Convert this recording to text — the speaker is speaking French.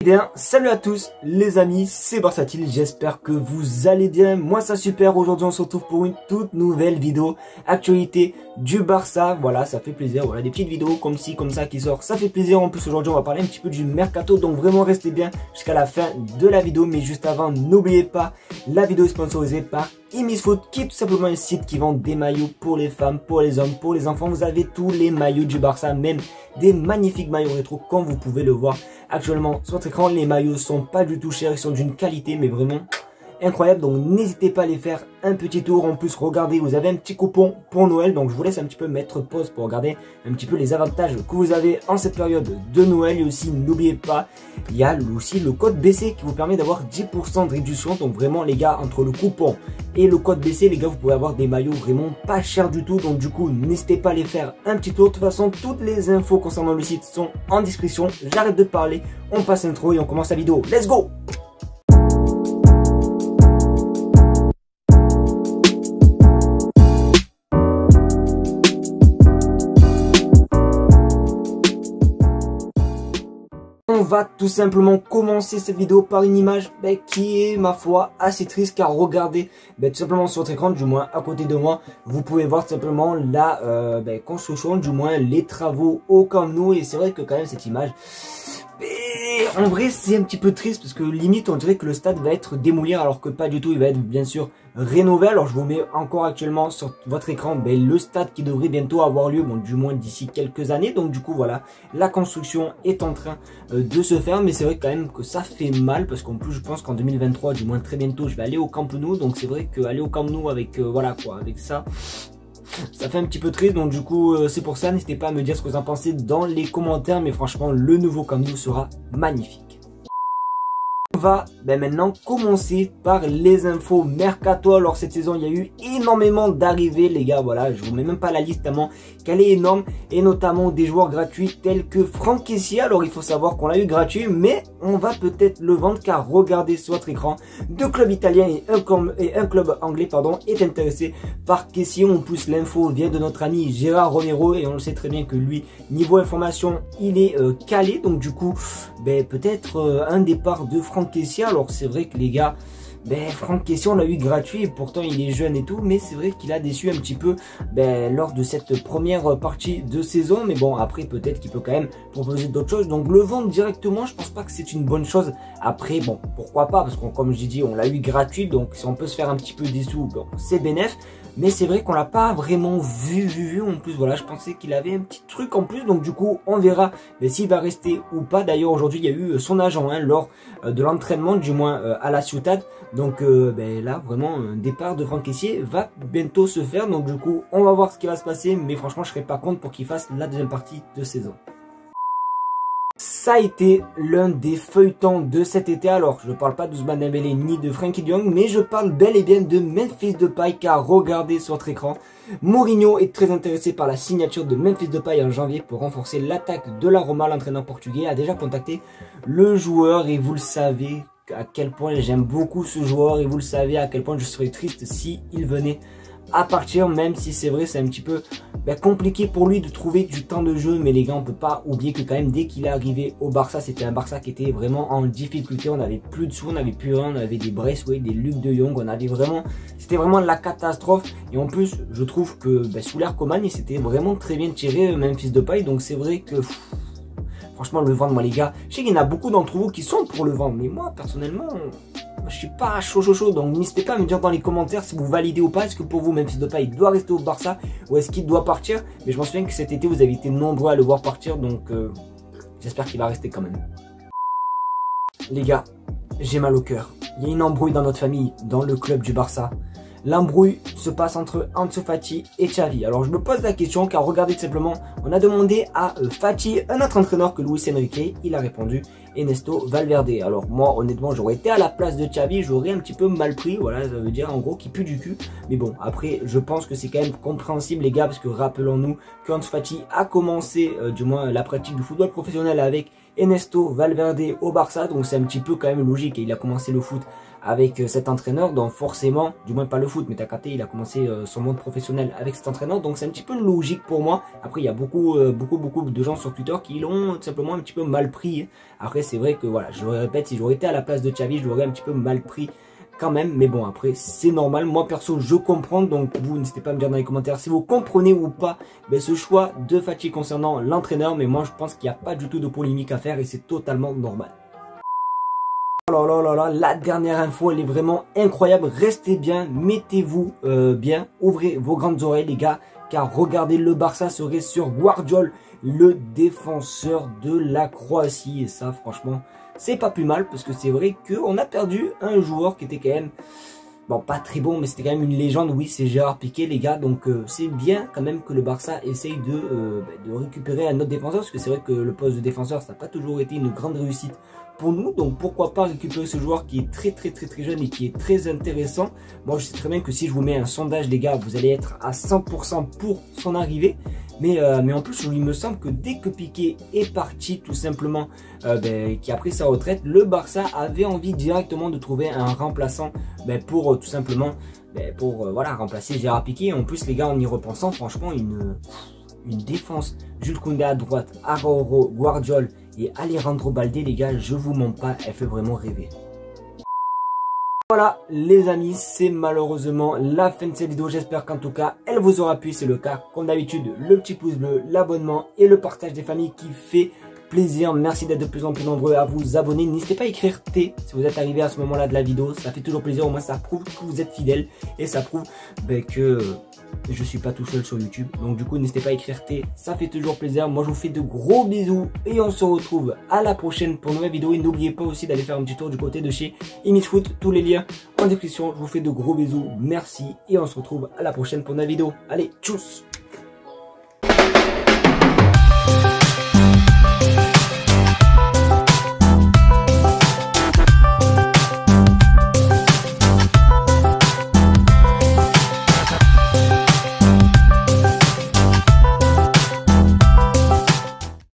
Eh bien, salut à tous les amis, c'est Barsatile, j'espère que vous allez bien, moi ça super, aujourd'hui on se retrouve pour une toute nouvelle vidéo, actualité du Barça, voilà ça fait plaisir, voilà des petites vidéos comme ci, comme ça qui sortent, ça fait plaisir. En plus aujourd'hui on va parler un petit peu du mercato, donc vraiment restez bien jusqu'à la fin de la vidéo, mais juste avant n'oubliez pas, la vidéo est sponsorisée par Imisfoot, qui est tout simplement un site qui vend des maillots pour les femmes, pour les hommes, pour les enfants. Vous avez tous les maillots du Barça, même des magnifiques maillots rétro comme vous pouvez le voir actuellement sur votre écran. Les maillots sont pas du tout chers, ils sont d'une qualité mais vraiment incroyable, donc n'hésitez pas à les faire un petit tour. En plus regardez, vous avez un petit coupon pour Noël, donc je vous laisse un petit peu mettre pause pour regarder un petit peu les avantages que vous avez en cette période de Noël. Et aussi n'oubliez pas, il y a aussi le code BC qui vous permet d'avoir 10% de réduction. Donc vraiment les gars, entre le coupon et le code BC, les gars, vous pouvez avoir des maillots vraiment pas chers du tout. Donc du coup n'hésitez pas à les faire un petit tour. De toute façon toutes les infos concernant le site sont en description. J'arrête de parler, on passe l'intro et on commence la vidéo. Let's go! On va tout simplement commencer cette vidéo par une image qui est, ma foi, assez triste, car regardez, tout simplement sur votre écran, du moins à côté de moi, vous pouvez voir tout simplement la construction, du moins les travaux au Camp Nou. Et c'est vrai que quand même cette image, en vrai c'est un petit peu triste, parce que limite on dirait que le stade va être démoli, alors que pas du tout, il va être bien sûr rénové. Alors je vous mets encore actuellement sur votre écran le stade qui devrait bientôt avoir lieu, bon du moins d'ici quelques années. Donc du coup voilà, la construction est en train de se faire, mais c'est vrai quand même que ça fait mal, parce qu'en plus je pense qu'en 2023, du moins très bientôt, je vais aller au Camp Nou. Donc c'est vrai qu'aller au Camp Nou avec voilà quoi, avec ça fait un petit peu triste. Donc du coup c'est pour ça, n'hésitez pas à me dire ce que vous en pensez dans les commentaires, mais franchement le nouveau Camp Nou sera magnifique. On va maintenant commencer par les infos mercato. Alors cette saison il y a eu énormément d'arrivées les gars, voilà, je vous mets même pas la liste tellement qu'elle est énorme, et notamment des joueurs gratuits tels que Franck Kessié. Alors il faut savoir qu'on l'a eu gratuit, mais on va peut-être le vendre, car regardez sur votre écran, deux clubs italiens et un club anglais pardon est intéressé par Kessié. En plus l'info vient de notre ami Gérard Romero, et on le sait très bien que lui niveau information il est calé. Donc du coup peut-être un départ de Franck Kessié. Alors c'est vrai que les gars, Franck Kessié on l'a eu gratuit, et pourtant il est jeune et tout, mais c'est vrai qu'il a déçu un petit peu lors de cette première partie de saison. Mais bon, après peut-être qu'il peut quand même proposer d'autres choses, donc le vendre directement je pense pas que c'est une bonne chose. Après bon, pourquoi pas, parce que comme j'ai dit on l'a eu gratuit, donc si on peut se faire un petit peu des sous, bon c'est bénéf. Mais c'est vrai qu'on l'a pas vraiment vu. En plus voilà, je pensais qu'il avait un petit truc en plus, donc du coup on verra s'il va rester ou pas. D'ailleurs aujourd'hui il y a eu son agent lors de l'entraînement, du moins à la Ciutat. Donc là vraiment un départ de Franck Kessié va bientôt se faire. Donc du coup on va voir ce qui va se passer, mais franchement je serais pas contre pour qu'il fasse la deuxième partie de saison. Ça a été l'un des feuilletons de cet été. Alors je ne parle pas d'Ousmane Dembélé ni de Frenkie de Jong, mais je parle bel et bien de Memphis Depay, car regardez sur votre écran, Mourinho est très intéressé par la signature de Memphis Depay en janvier pour renforcer l'attaque de la Roma. L'entraîneur portugais a déjà contacté le joueur, et vous le savez à quel point j'aime beaucoup ce joueur, et vous le savez à quel point je serais triste si il venait à partir, même si c'est vrai c'est un petit peu compliqué pour lui de trouver du temps de jeu. Mais les gars, on peut pas oublier que quand même dès qu'il est arrivé au Barça, c'était un Barça qui était vraiment en difficulté. On avait plus de sous, on n'avait plus rien, on avait des Braithwaite, des Luc de Jong, on avait vraiment, c'était vraiment la catastrophe. Et en plus je trouve que sous l'ère Coman il s'était vraiment très bien tiré, Memphis Depay. Donc c'est vrai que franchement le vendre, moi les gars, je sais qu'il y en a beaucoup d'entre vous qui sont pour le vendre, mais moi personnellement je suis pas chaud. Donc n'hésitez pas à me dire dans les commentaires si vous validez ou pas. Est-ce que pour vous Memphis Depay il doit rester au Barça, ou est-ce qu'il doit partir? Mais je m'en souviens que cet été vous avez été nombreux à le voir partir, donc j'espère qu'il va rester quand même. Les gars, j'ai mal au cœur. Il y a une embrouille dans notre famille, dans le club du Barça. L'embrouille se passe entre Ansu Fati et Xavi. Alors je me pose la question, car regardez tout simplement, on a demandé à Fati un autre entraîneur que Luis Enrique. Il a répondu Ernesto Valverde. Alors moi honnêtement j'aurais été à la place de Xavi, j'aurais un petit peu mal pris. Voilà, ça veut dire en gros qu'il pue du cul. Mais bon, après je pense que c'est quand même compréhensible les gars, parce que rappelons-nous qu'Ansu Fati a commencé du moins la pratique du football professionnel avec Ernesto Valverde au Barça, donc c'est un petit peu quand même logique. Et il a commencé le foot avec cet entraîneur, donc forcément, du moins pas le foot, mais t'as capté, il a commencé son monde professionnel avec cet entraîneur, donc c'est un petit peu logique pour moi. Après, il y a beaucoup de gens sur Twitter qui l'ont tout simplement un petit peu mal pris. Après, c'est vrai que voilà, je le répète, si j'aurais été à la place de Xavi, je l'aurais un petit peu mal pris quand même, mais bon, après c'est normal. Moi perso, je comprends, donc vous n'hésitez pas à me dire dans les commentaires si vous comprenez ou pas ce choix de Fatih concernant l'entraîneur, mais moi je pense qu'il n'y a pas du tout de polémique à faire et c'est totalement normal. Oh là là là là, la dernière info, elle est vraiment incroyable. Restez bien, mettez-vous bien, ouvrez vos grandes oreilles les gars, car regardez, le Barça serait sur Guardiola, le défenseur de la Croatie. Et ça, franchement, c'est pas plus mal, parce que c'est vrai qu'on a perdu un joueur qui était quand même, bon, pas très bon, mais c'était quand même une légende. Oui, c'est Gérard Piqué, les gars. Donc, c'est bien quand même que le Barça essaye de récupérer un autre défenseur, parce que c'est vrai que le poste de défenseur, ça n'a pas toujours été une grande réussite pour nous. Donc, pourquoi pas récupérer ce joueur qui est très jeune et qui est très intéressant. Moi, je sais très bien que si je vous mets un sondage, les gars, vous allez être à 100% pour son arrivée. Mais en plus, il me semble que dès que Piqué est parti, tout simplement, qui a pris sa retraite, le Barça avait envie directement de trouver un remplaçant pour tout simplement voilà, remplacer Gérard Piqué. En plus, les gars, en y repensant, franchement, une défense, Jules Koundé à droite, Araujo, Guardiola et Alejandro Balde, les gars, je vous mens pas, elle fait vraiment rêver. Voilà les amis, c'est malheureusement la fin de cette vidéo. J'espère qu'en tout cas elle vous aura plu. C'est le cas, comme d'habitude, le petit pouce bleu, l'abonnement et le partage des familles qui fait plaisir. Merci d'être de plus en plus nombreux à vous abonner. N'hésitez pas à écrire T si vous êtes arrivé à ce moment là de la vidéo, ça fait toujours plaisir. Au moins ça prouve que vous êtes fidèle et ça prouve que je suis pas tout seul sur YouTube. Donc du coup n'hésitez pas à écrire T, ça fait toujours plaisir. Moi je vous fais de gros bisous et on se retrouve à la prochaine pour une nouvelle vidéo. Et n'oubliez pas aussi d'aller faire un petit tour du côté de chez Imisfoot, tous les liens en description. Je vous fais de gros bisous, merci et on se retrouve à la prochaine pour une nouvelle vidéo. Allez, tchuss!